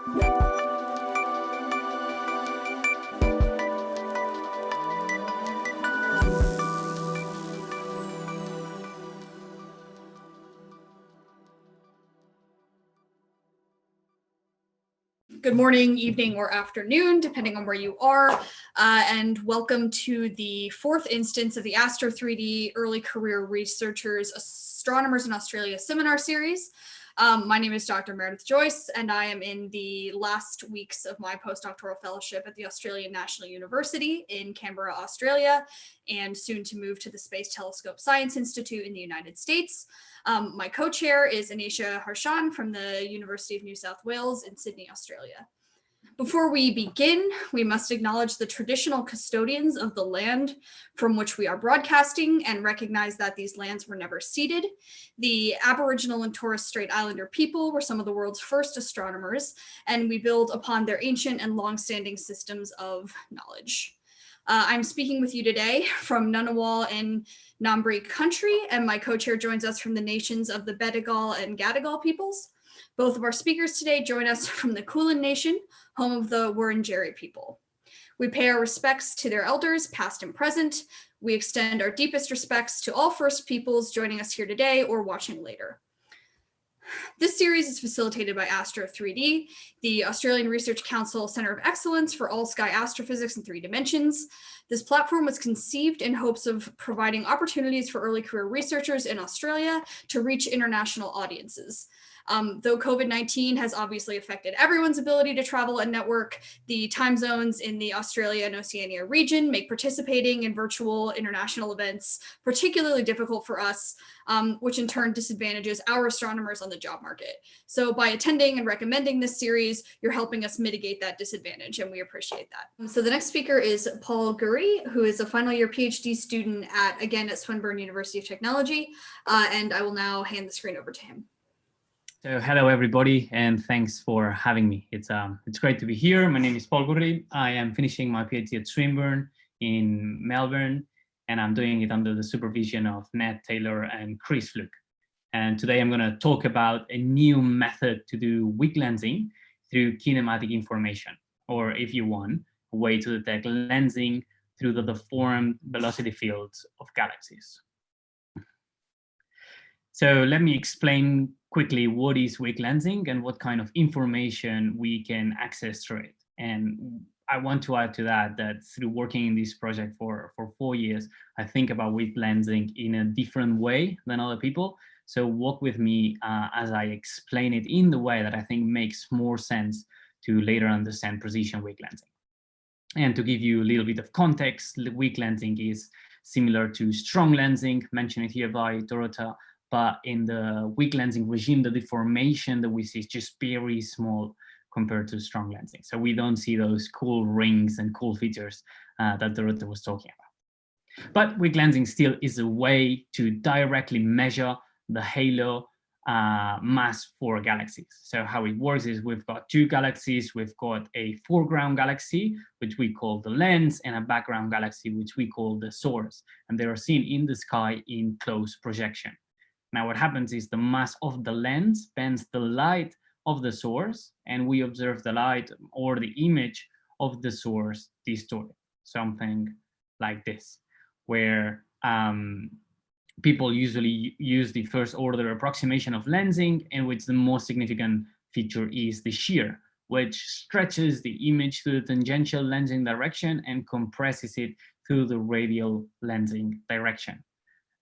Good morning, evening, or afternoon, depending on where you are, and welcome to the fourth instance of the ASTRO 3D Early Career Researchers Astronomers in Australia seminar series. My name is Dr. Meredith Joyce, and I am in the last weeks of my postdoctoral fellowship at the Australian National University in Canberra, Australia, and soon to move to the Space Telescope Science Institute in the United States. My co-chair is Anisha Harshan from the University of New South Wales in Sydney, Australia. Before we begin, we must acknowledge the traditional custodians of the land from which we are broadcasting and recognize that these lands were never ceded. The Aboriginal and Torres Strait Islander people were some of the world's first astronomers, and we build upon their ancient and long-standing systems of knowledge. I'm speaking with you today from Ngunnawal and Ngambri country, and my co-chair joins us from the nations of the Bedegal and Gadigal peoples. Both of our speakers today join us from the Kulin Nation, home of the Wurundjeri people. We pay our respects to their elders, past and present. We extend our deepest respects to all First Peoples joining us here today or watching later. This series is facilitated by ASTRO 3D, the Australian Research Council Centre of Excellence for All-Sky Astrophysics in 3 dimensions. This platform was conceived in hopes of providing opportunities for early career researchers in Australia to reach international audiences. Though COVID-19 has obviously affected everyone's ability to travel and network, the time zones in the Australia and Oceania region make participating in virtual international events particularly difficult for us, which in turn disadvantages our astronomers on the job market. So by attending and recommending this series, you're helping us mitigate that disadvantage, and we appreciate that. So the next speaker is Pol Gurri, who is a final year PhD student at Swinburne University of Technology, and I will now hand the screen over to him. So hello everybody, and thanks for having me. It's great to be here. My name is Pol Gurri. I am finishing my PhD at Swinburne in Melbourne, and I'm doing it under the supervision of Ned Taylor and Chris Fluke. And today I'm going to talk about a new method to do weak lensing through kinematic information, or if you want, a way to detect lensing through the deformed velocity fields of galaxies. So let me explain quickly what is weak lensing and what kind of information we can access through it. And I want to add to that through working in this project for 4 years, I think about weak lensing in a different way than other people. So walk with me as I explain it in the way that I think makes more sense to later understand precision weak lensing. And to give you a little bit of context, weak lensing is similar to strong lensing, mentioned here by Dorota. But in the weak lensing regime, the deformation that we see is just very small compared to strong lensing. So we don't see those cool rings and cool features that Dorota was talking about. But weak lensing still is a way to directly measure the halo mass for galaxies. So how it works is we've got 2 galaxies. We've got a foreground galaxy, which we call the lens, and a background galaxy, which we call the source. And they are seen in the sky in close projection. Now what happens is the mass of the lens bends the light of the source, and we observe the light or the image of the source distorted, something like this, where people usually use the first order approximation of lensing, in which the most significant feature is the shear, which stretches the image to the tangential lensing direction and compresses it through the radial lensing direction.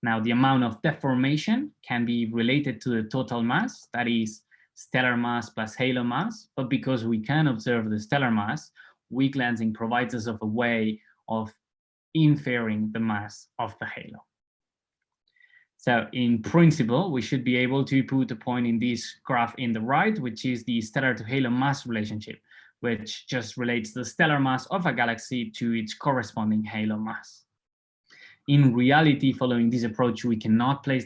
Now, the amount of deformation can be related to the total mass, that is stellar mass plus halo mass, but because we can observe the stellar mass, weak lensing provides us of a way of inferring the mass of the halo. So in principle, we should be able to put a point in this graph in the right, which is the stellar to halo mass relationship, which just relates the stellar mass of a galaxy to its corresponding halo mass. In reality, following this approach, we cannot place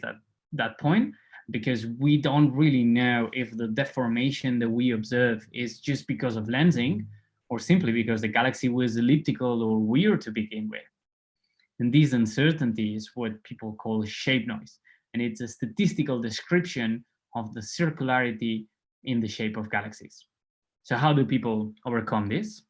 that point because we don't really know if the deformation that we observe is just because of lensing or simply because the galaxy was elliptical or weird to begin with. And this uncertainty is what people call shape noise. And it's a statistical description of the circularity in the shape of galaxies. So how do people overcome this?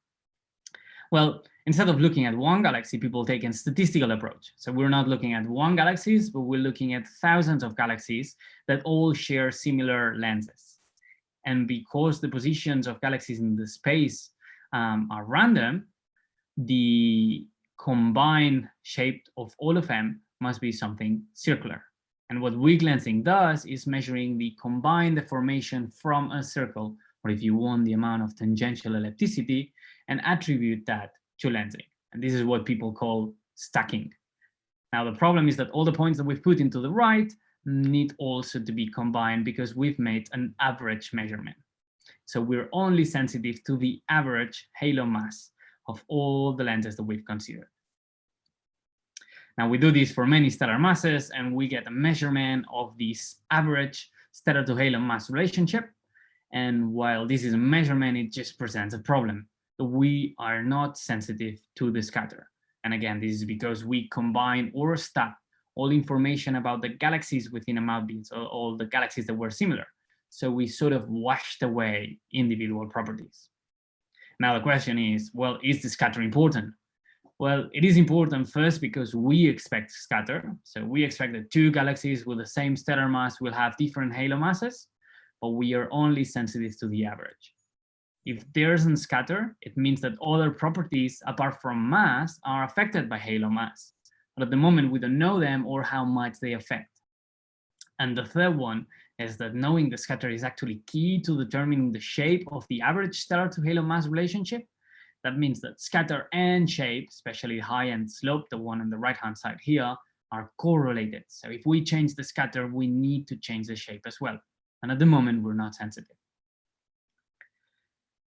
Well, instead of looking at one galaxy, people take a statistical approach. So we're not looking at one galaxy, but we're looking at thousands of galaxies that all share similar lenses. And because the positions of galaxies in the space are random, the combined shape of all of them must be something circular. And what weak lensing does is measuring the combined deformation from a circle, or if you want, the amount of tangential ellipticity, and attribute that to lensing. And this is what people call stacking. Now, the problem is that all the points that we've put into the right need also to be combined because we've made an average measurement. So we're only sensitive to the average halo mass of all the lenses that we've considered. Now, we do this for many stellar masses, and we get a measurement of this average stellar to halo mass relationship. And while this is a measurement, it just presents a problem. We are not sensitive to the scatter. And again, this is because we combine or stack all information about the galaxies within a map beam, so all the galaxies that were similar. So we sort of washed away individual properties. Now the question is, well, is the scatter important? Well, it is important first because we expect scatter. So we expect that two galaxies with the same stellar mass will have different halo masses, but we are only sensitive to the average. If there isn't scatter, it means that other properties apart from mass are affected by halo mass. But at the moment, we don't know them or how much they affect. And the third one is that knowing the scatter is actually key to determining the shape of the average stellar to halo mass relationship. That means that scatter and shape, especially high and slope, the one on the right-hand side here, are correlated. So if we change the scatter, we need to change the shape as well. And at the moment, we're not sensitive.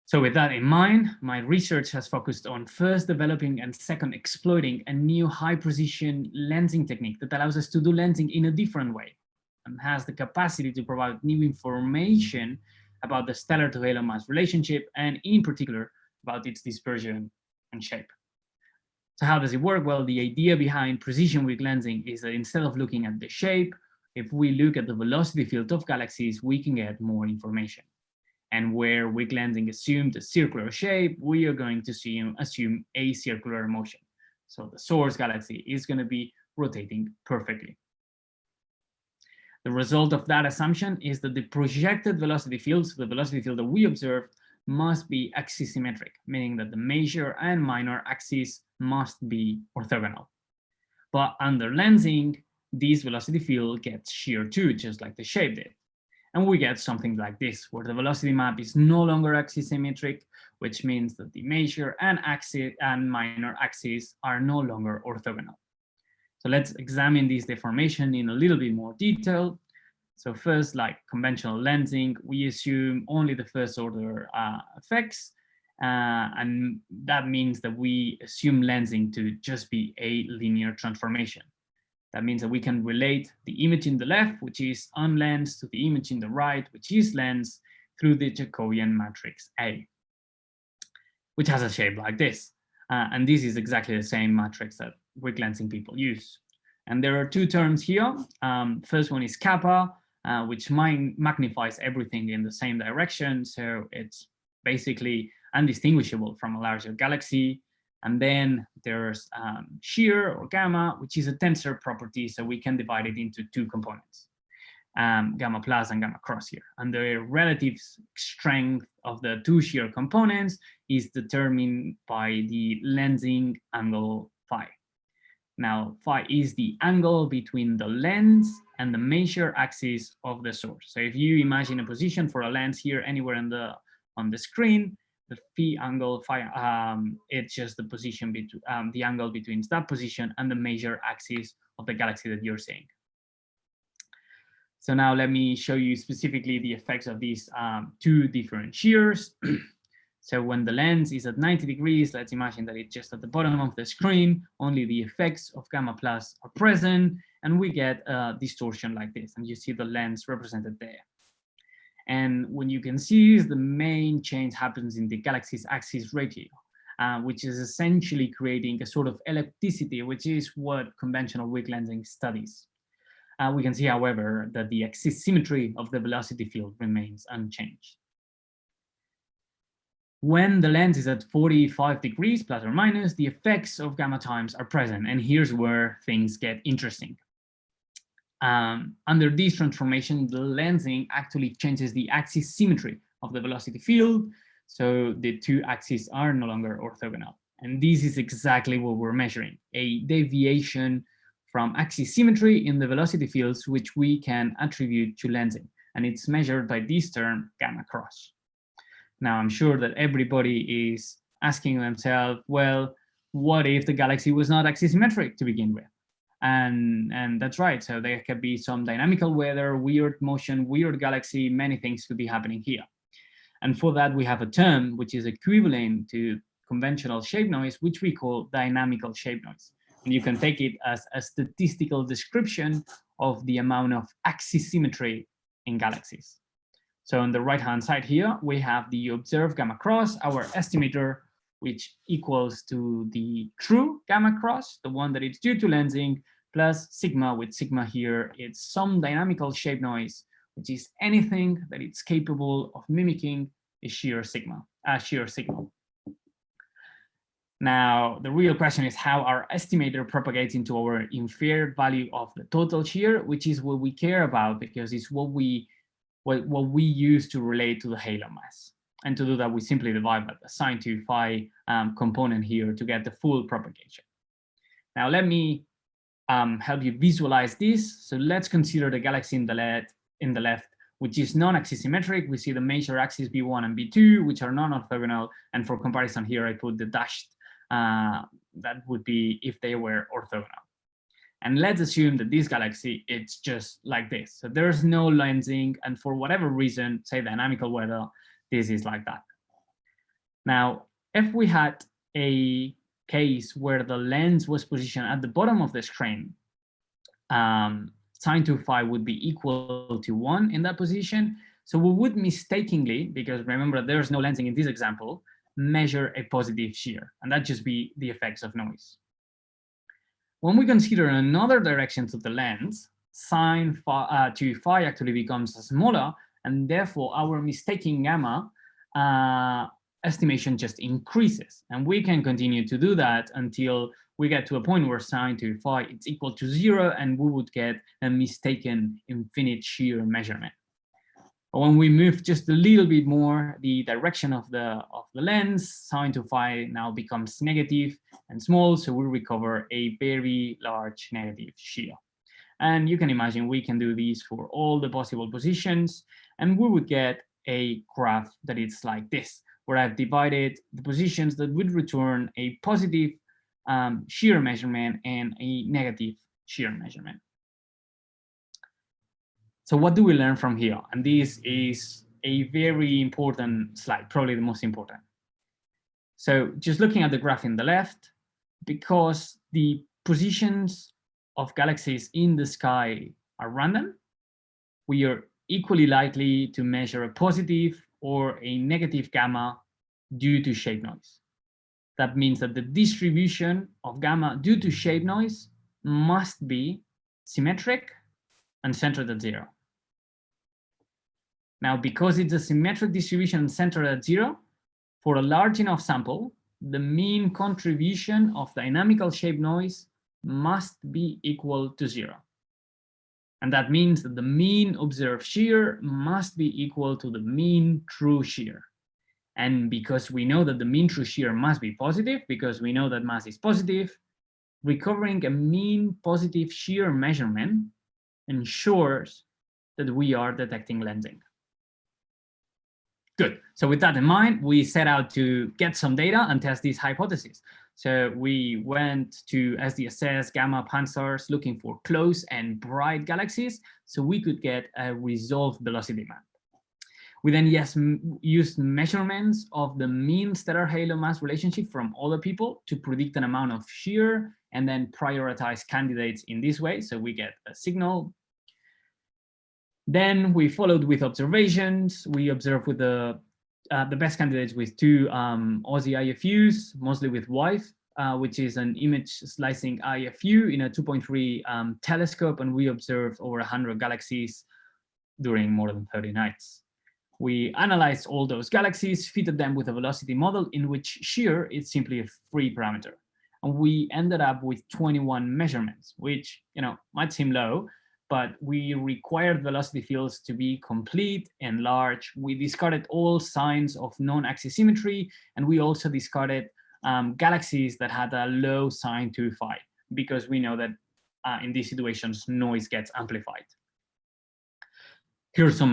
So with that in mind, my research has focused on first developing and second exploiting a new high-precision lensing technique that allows us to do lensing in a different way and has the capacity to provide new information about the stellar to halo mass relationship, and in particular, about its dispersion and shape. So how does it work? Well, the idea behind precision weak lensing is that instead of looking at the shape, if we look at the velocity field of galaxies, we can get more information. And where weak lensing assumed a circular shape, we are going to assume a circular motion. So the source galaxy is going to be rotating perfectly. The result of that assumption is that the projected velocity fields, the velocity field that we observed, must be axisymmetric, meaning that the major and minor axes must be orthogonal. But under lensing, this velocity field gets shear too, just like the shape did. And we get something like this, where the velocity map is no longer axisymmetric, which means that the major and minor axes are no longer orthogonal. So let's examine this deformation in a little bit more detail. So first, like conventional lensing, we assume only the first order effects. And that means that we assume lensing to just be a linear transformation. That means that we can relate the image in the left, which is unlensed, to the image in the right, which is lensed, through the Jacobian matrix A, which has a shape like this. And this is exactly the same matrix that weak lensing people use. And there are two terms here. First one is kappa, which magnifies everything in the same direction. So it's basically undistinguishable from a larger galaxy. And then there's shear or gamma, which is a tensor property. So we can divide it into two components, gamma plus and gamma cross here. And the relative strength of the two shear components is determined by the Lensing Angle Phi. Now, phi is the angle between the lens and the major axis of the source. So if you imagine a position for a lens here anywhere on the screen, the phi angle, it's just the position between the angle between that position and the major axis of the galaxy that you're seeing. So now let me show you specifically the effects of these two different shears. So when the lens is at 90 degrees, let's imagine that it's just at the bottom of the screen, only the effects of gamma plus are present, and we get a distortion like this, and you see the lens represented there. And when you can see is the main change happens in the galaxy's axis ratio, which is essentially creating a sort of ellipticity, which is what conventional weak lensing studies. We can see, however, that the axis symmetry of the velocity field remains unchanged. when the lens is at 45 degrees plus or minus, the effects of gamma times are present. And here's where things get interesting. Under this transformation, the lensing actually changes the axis symmetry of the velocity field. So the two axes are no longer orthogonal. And this is exactly what we're measuring, a deviation from axis symmetry in the velocity fields, which we can attribute to lensing. And it's measured by this term, gamma cross. Now, I'm sure that everybody is asking themselves, well, what if the galaxy was not axisymmetric to begin with? And that's right. So there could be some dynamical weather, weird motion, weird galaxy, many things could be happening here. And for that, we have a term which is equivalent to conventional shape noise, which we call dynamical shape noise. And you can take it as a statistical description of the amount of axis symmetry in galaxies. So on the right-hand side here, we have the observed gamma cross, our estimator, which equals to the true gamma cross, the one that is due to lensing, plus sigma, with sigma here, it's some dynamical shape noise, which is anything that it's capable of mimicking a shear signal. Now, the real question is how our estimator propagates into our inferred value of the total shear, which is what we care about because it's what we use to relate to the halo mass. And to do that, we simply divide by the sine 2 phi component here to get the full propagation. Now, let me help you visualize this. So let's consider the galaxy in the left, which is non-axisymmetric. We see the major axes B1 and B2, which are non-orthogonal. And for comparison here, I put the dashed. That would be if they were orthogonal. And let's assume that this galaxy, it's just like this. So there's no lensing. And for whatever reason, say dynamical weather, this is like that. Now, if we had a case where the lens was positioned at the bottom of the screen, sine 2 phi would be equal to 1 in that position. So we would mistakenly, because remember, there's no lensing in this example, measure a positive shear, and that just be the effects of noise. When we consider another direction to the lens, sine 2 phi actually becomes smaller, and therefore our mistaken gamma estimation just increases. And we can continue to do that until we get to a point where sine 2 phi is equal to 0, and we would get a mistaken infinite shear measurement. When we move just a little bit more the direction of the lens, sine 2 phi now becomes negative and small, so we recover a very large negative shear. And you can imagine we can do this for all the possible positions, and we would get a graph that is like this, where I've divided the positions that would return a positive shear measurement and a negative shear measurement. So what do we learn from here? And this is a very important slide, probably the most important. So just looking at the graph in the left, because the positions of galaxies in the sky are random, we are equally likely to measure a positive or a negative gamma due to shape noise. That means that the distribution of gamma due to shape noise must be symmetric and centered at 0. Now, because it's a symmetric distribution and centered at 0, for a large enough sample, the mean contribution of dynamical shape noise must be equal to 0. And that means that the mean observed shear must be equal to the mean true shear. And because we know that the mean true shear must be positive, because we know that mass is positive, recovering a mean positive shear measurement ensures that we are detecting lensing. Good. So with that in mind, we set out to get some data and test this hypothesis. So we went to SDSS, gamma, pulsars, looking for close and bright galaxies, so we could get a resolved velocity map. We then used measurements of the mean stellar halo mass relationship from other people to predict an amount of shear and then prioritize candidates in this way. So we get a signal. Then we followed with observations. We observed with the best candidates with 2 Aussie IFUs, mostly with WIFE, which is an image slicing IFU in a 2.3 telescope, and we observed over 100 galaxies during more than 30 nights. We analyzed all those galaxies, fitted them with a velocity model in which shear is simply a free parameter. And we ended up with 21 measurements, which might seem low, but we required velocity fields to be complete and large. We discarded all signs of non-axis symmetry, and we also discarded galaxies that had a low sign 2 phi, because we know that in these situations, noise gets amplified. Here's some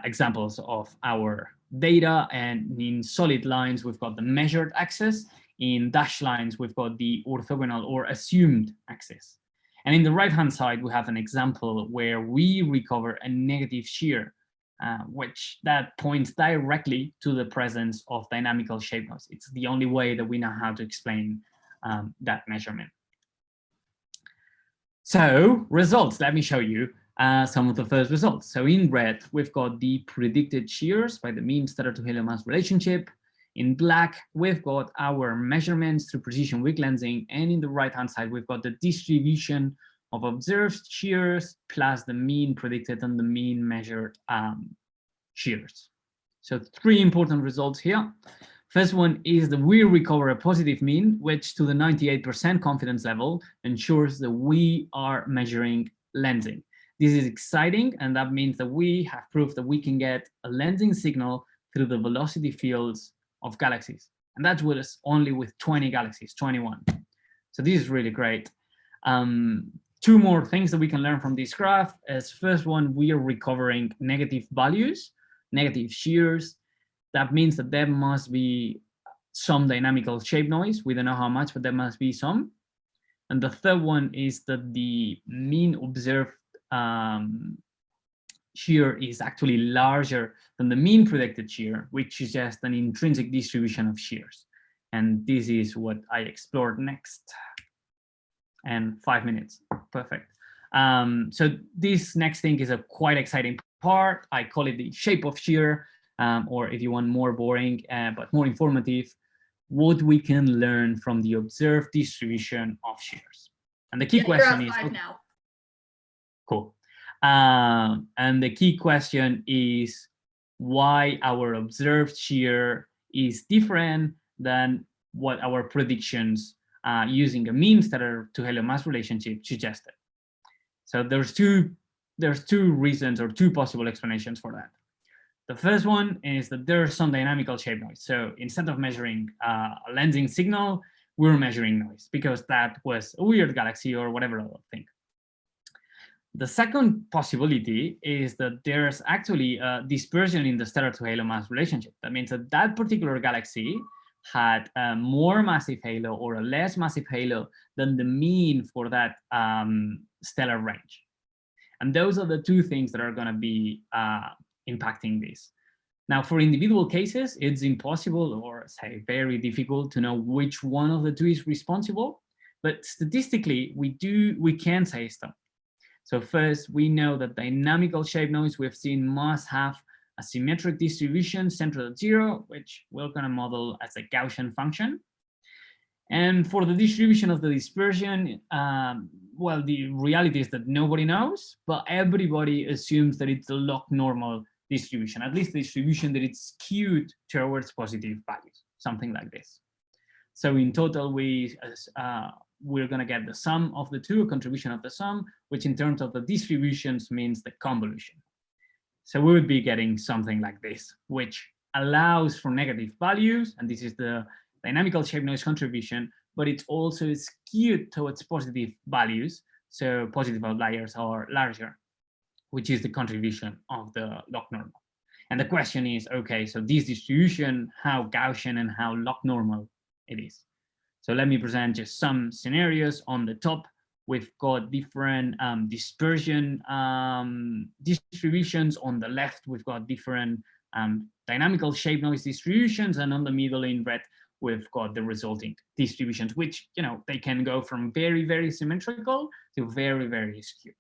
examples of our data, and in solid lines, we've got the measured axis. In dashed lines, we've got the orthogonal or assumed axis. And in the right-hand side, we have an example where we recover a negative shear, which that points directly to the presence of dynamical shape noise. It's the only way that we know how to explain that measurement. So results, let me show you some of the first results. So in red, we've got the predicted shears by the mean stellar to helium mass relationship. In black, we've got our measurements through precision weak lensing. And in the right-hand side, we've got the distribution of observed shears plus the mean predicted and the mean measured shears. So 3 important results here. First one is that we recover a positive mean, which to the 98% confidence level ensures that we are measuring lensing. This is exciting, and that means that we have proved that we can get a lensing signal through the velocity fields of galaxies. And that was only with 20 galaxies, 21. So this is really great. 2 more things that we can learn from this graph is, first one, we are recovering negative values, negative shears. That means that there must be some dynamical shape noise. We don't know how much, but there must be some. And the third one is that the mean observed shear is actually larger than the mean predicted shear, which suggests an intrinsic distribution of shears. And this is what I explored next. And 5 minutes, perfect. So this next thing is a quite exciting part. I call it the shape of shear, or if you want more boring but more informative, what we can learn from the observed distribution of shears. And the key question is, now. Cool. And the key question is why our observed shear is different than what our predictions using a mean stellar to helium mass relationship suggested. So there's two reasons or 2 possible explanations for that. The first one is that there's some dynamical shape noise. So instead of measuring a lensing signal, we're measuring noise because that was a weird galaxy or whatever other thing. The second possibility is that there's actually a dispersion in the stellar to halo mass relationship. That means that that particular galaxy had a more massive halo or a less massive halo than the mean for that stellar range. And those are the 2 things that are going to be impacting this. Now, for individual cases, it's impossible or say very difficult to know which one of the 2 is responsible. But statistically, we can say so. So first, we know that dynamical shape noise we've seen must have a symmetric distribution central at 0, which we're going to model as a Gaussian function. And for the distribution of the dispersion, well, the reality is that nobody knows, but everybody assumes that it's a log normal distribution, at least the distribution that it's skewed towards positive values, something like this. So in total, we're going to get the sum of the 2, a contribution of the sum, which in terms of the distributions means the convolution. So we would be getting something like this, which allows for negative values, and this is the dynamical shape noise contribution, but it's also skewed towards positive values, so positive outliers are larger, which is the contribution of the log normal. And the question is, okay, so this distribution, how Gaussian and how log normal it is. So let me present just some scenarios. On the top, we've got different dispersion distributions. On the left, we've got different dynamical shape noise distributions. And on the middle in red, we've got the resulting distributions, which, they can go from very, very symmetrical to very, very skewed.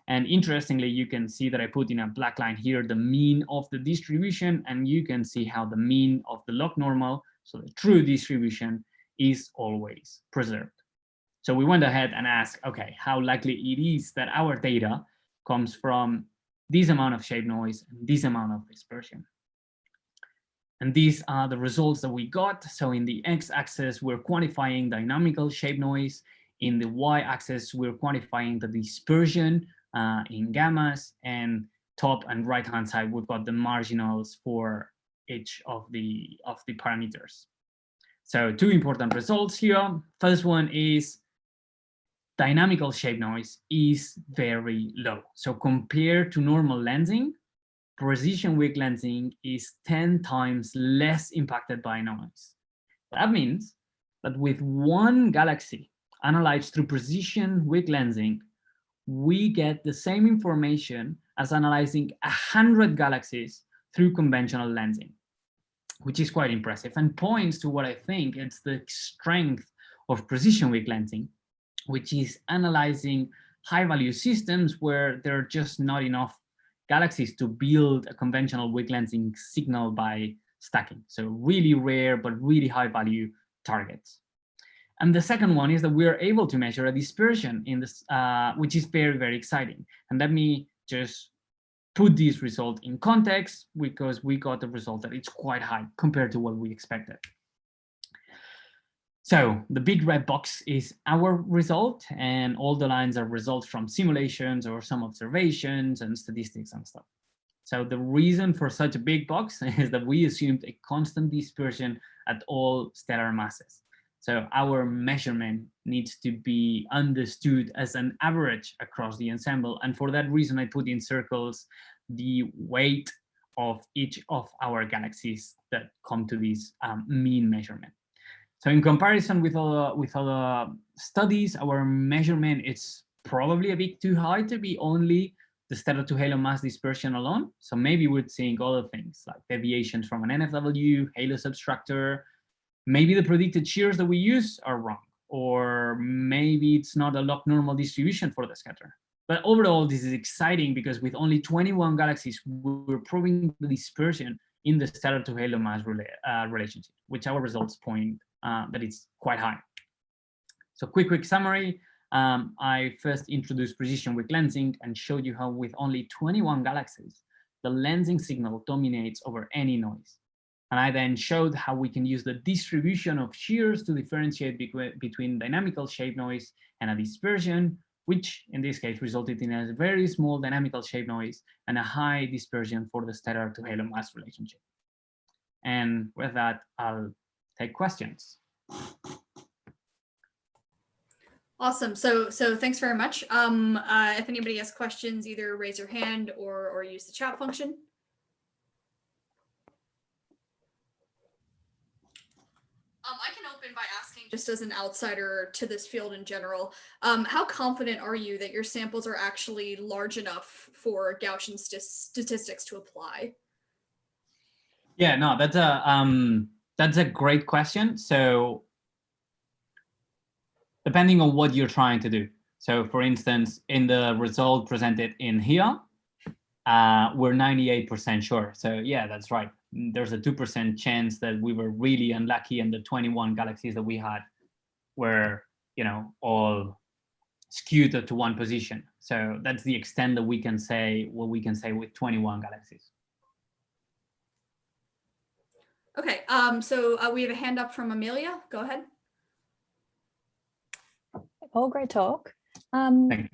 And interestingly, you can see that I put in a black line here the mean of the distribution, and you can see how the mean of the log normal, so the true distribution, is always preserved. So we went ahead and asked, okay, how likely it is that our data comes from this amount of shape noise and this amount of dispersion. And these are the results that we got. So in the x-axis, we're quantifying dynamical shape noise. In the y-axis, we're quantifying the dispersion in gammas. And top and right-hand side, we've got the marginals for each of the parameters. So two important results here. First one is dynamical shape noise is very low. So compared to normal lensing, precision weak lensing is 10 times less impacted by noise. That means that with one galaxy analyzed through precision weak lensing, we get the same information as analyzing 100 galaxies through conventional lensing, which is quite impressive and points to what I think it's the strength of precision weak lensing, which is analyzing high-value systems where there are just not enough galaxies to build a conventional weak lensing signal by stacking. So really rare, but really high-value targets. And the second one is that we are able to measure a dispersion in this, which is very, very exciting. And let me just put this result in context, because we got the result that it's quite high compared to what we expected. So the big red box is our result, and all the lines are results from simulations or some observations and statistics and stuff. So the reason for such a big box is that we assumed a constant dispersion at all stellar masses. So our measurement needs to be understood as an average across the ensemble. And for that reason, I put in circles the weight of each of our galaxies that come to this mean measurement. So in comparison with other studies, our measurement is probably a bit too high to be only the stellar to halo mass dispersion alone. So maybe we're seeing other things like deviations from an NFW, halo substructure. Maybe the predicted shears that we use are wrong, or maybe it's not a log normal distribution for the scatter. But overall, this is exciting because with only 21 galaxies, we're proving the dispersion in the stellar to halo mass relationship, which our results point that it's quite high. So quick summary. I first introduced precision weak lensing and showed you how with only 21 galaxies, the lensing signal dominates over any noise. And I then showed how we can use the distribution of shears to differentiate between dynamical shape noise and a dispersion, which in this case resulted in a very small dynamical shape noise and a high dispersion for the stellar to halo mass relationship. And with that, I'll take questions. Awesome. So thanks very much. If anybody has questions, either raise your hand or use the chat function. I can open by asking, just as an outsider to this field in general, how confident are you that your samples are actually large enough for Gaussian statistics to apply? Yeah, no, that's a great question. So depending on what you're trying to do. So for instance, in the result presented in here, we're 98% sure. So yeah, that's right. There's a 2% chance that we were really unlucky and the 21 galaxies that we had were, all skewed to one position. So that's the extent that we can say what we can say with 21 galaxies. Okay, so we have a hand up from Amelia. Go ahead. Oh, great talk. Thank you.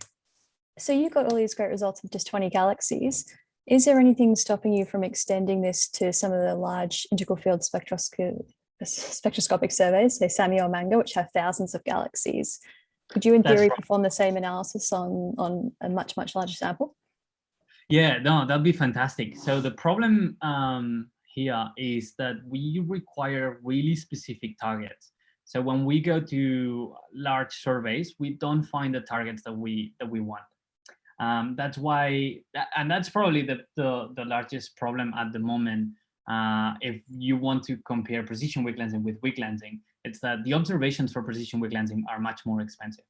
So you got all these great results of just 20 galaxies. Is there anything stopping you from extending this to some of the large integral field spectroscopic surveys, say SAMI or MANGA, which have thousands of galaxies? Could you, in theory, perform the same analysis on a much, much larger sample? Yeah, no, that'd be fantastic. So the problem here is that we require really specific targets. So when we go to large surveys, we don't find the targets that we want. That's why, and that's probably the largest problem at the moment. If you want to compare precision weak lensing with weak lensing, it's that the observations for precision weak lensing are much more expensive.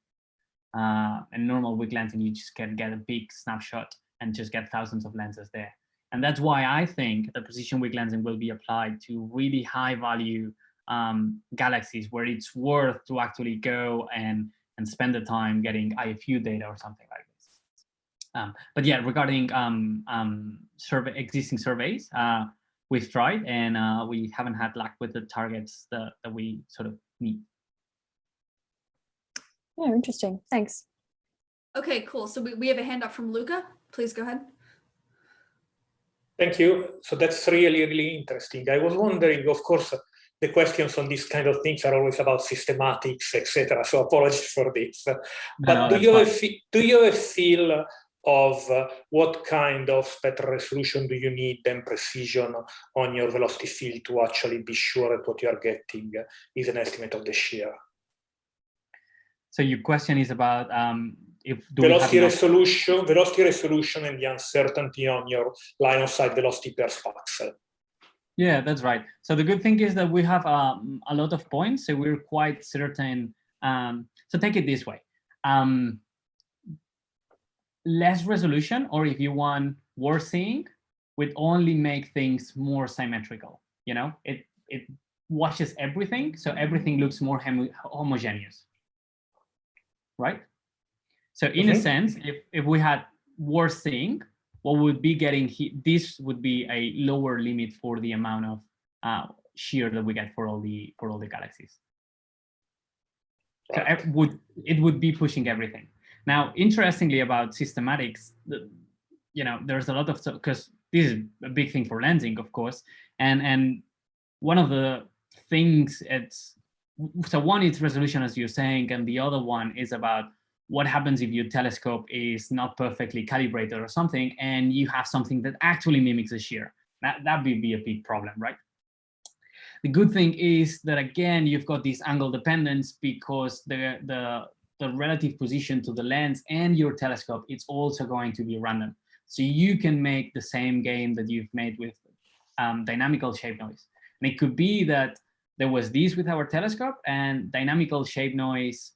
And normal weak lensing, you just can get a big snapshot and just get thousands of lenses there. And that's why I think the precision weak lensing will be applied to really high value galaxies where it's worth to actually go and spend the time getting IFU data or something like this. But yeah, regarding existing surveys, we've tried, and we haven't had luck with the targets that we sort of need. Yeah, interesting. Thanks. Okay, cool. So we have a hand up from Luca. Please go ahead. Thank you. So that's really, really interesting. I was wondering, of course, the questions on these kind of things are always about systematics, etc. So apologies for this. But do you have a feel of what kind of spectral resolution do you need and precision on your velocity field to actually be sure that what you are getting is an estimate of the shear? So your question is about if velocity resolution and the uncertainty on your line of sight velocity per pixel. Yeah, that's right. So the good thing is that we have a lot of points, so we're quite certain. So take it this way. Less resolution, or if you want worse seeing, would only make things more symmetrical. You know, it washes everything, so everything looks more homogeneous, right? So in a sense, if we had worse seeing, what would be getting this would be a lower limit for the amount of shear that we get for all the galaxies. So it would be pushing everything. Now, interestingly about systematics, there's a lot of, because this is a big thing for lensing, of course, and one of the things so one is resolution, as you're saying, and the other one is about what happens if your telescope is not perfectly calibrated or something, and you have something that actually mimics a shear. That would be a big problem, right? The good thing is that, again, you've got this angle dependence, because the relative position to the lens and your telescope, it's also going to be random. So you can make the same game that you've made with dynamical shape noise. And it could be that there was this with our telescope, and dynamical shape noise,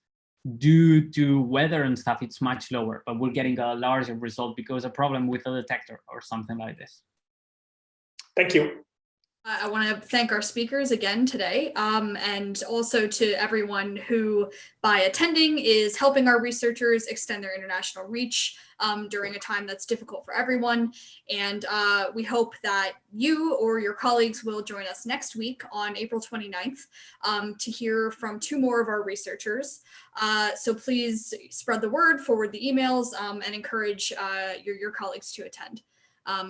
due to weather and stuff, it's much lower, but we're getting a larger result because a problem with a detector or something like this. Thank you. I want to thank our speakers again today, and also to everyone who, by attending, is helping our researchers extend their international reach during a time that's difficult for everyone. And we hope that you or your colleagues will join us next week on April 29th to hear from 2 more of our researchers. So please spread the word, forward the emails, and encourage your colleagues to attend.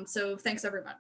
So thanks, everyone.